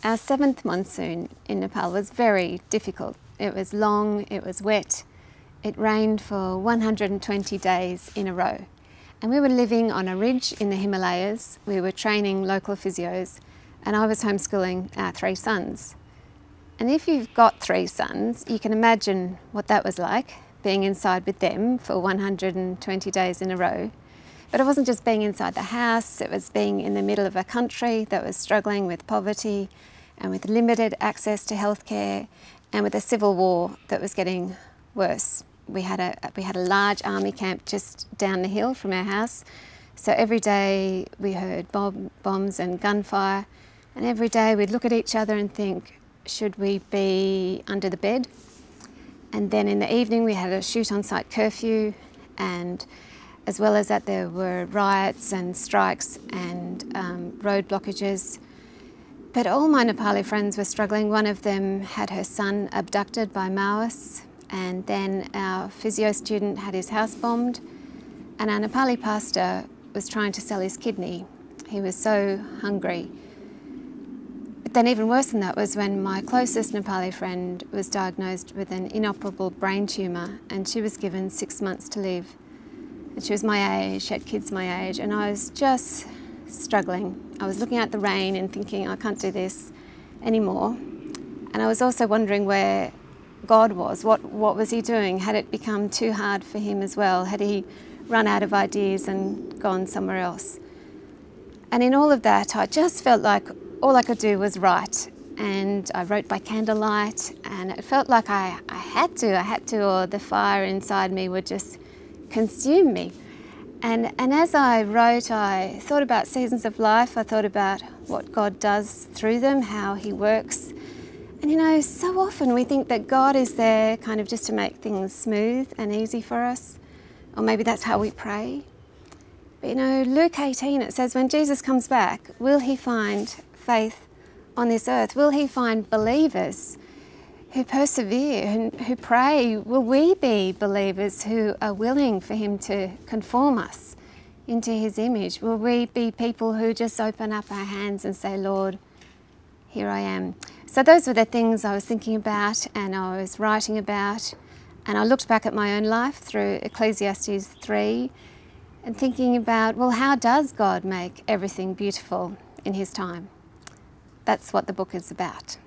Our seventh monsoon in Nepal was very difficult. It was long, it was wet, it rained for 120 days in a row. And we were living on a ridge in the Himalayas. We were training local physios, and I was homeschooling our 3 sons. And if you've got 3 sons, you can imagine what that was like, being inside with them for 120 days in a row. But it wasn't just being inside the house, it was being in the middle of a country that was struggling with poverty and with limited access to healthcare and with a civil war that was getting worse. We had a large army camp just down the hill from our house, so every day we heard bombs and gunfire, and every day we'd look at each other and think, should we be under the bed? And then in the evening we had a shoot-on-sight curfew, and as well as that there were riots and strikes and road blockages. But all my Nepali friends were struggling. One of them had her son abducted by Maoists, and then our physio student had his house bombed, and our Nepali pastor was trying to sell his kidney. He was so hungry. But then even worse than that was when my closest Nepali friend was diagnosed with an inoperable brain tumour, and she was given 6 months to live. And she was my age, she had kids my age, and I was just struggling. I was looking at the rain and thinking, I can't do this anymore. And I was also wondering where God was. What was he doing? Had it become too hard for him as well? Had he run out of ideas and gone somewhere else? And in all of that, I just felt like all I could do was write. And I wrote by candlelight, and it felt like I had to, or the fire inside me would just consume me. And as I wrote, I thought about seasons of life. I thought about what God does through them, how he works. And you know, so often we think that God is there kind of just to make things smooth and easy for us. Or maybe that's how we pray. But you know, Luke 18, it says, when Jesus comes back, will he find faith on this earth? Will he find believers who persevere, who pray? Will we be believers who are willing for him to conform us into his image? Will we be people who just open up our hands and say, Lord, here I am? So those were the things I was thinking about and I was writing about. And I looked back at my own life through Ecclesiastes 3 and thinking about, well, how does God make everything beautiful in his time? That's what the book is about.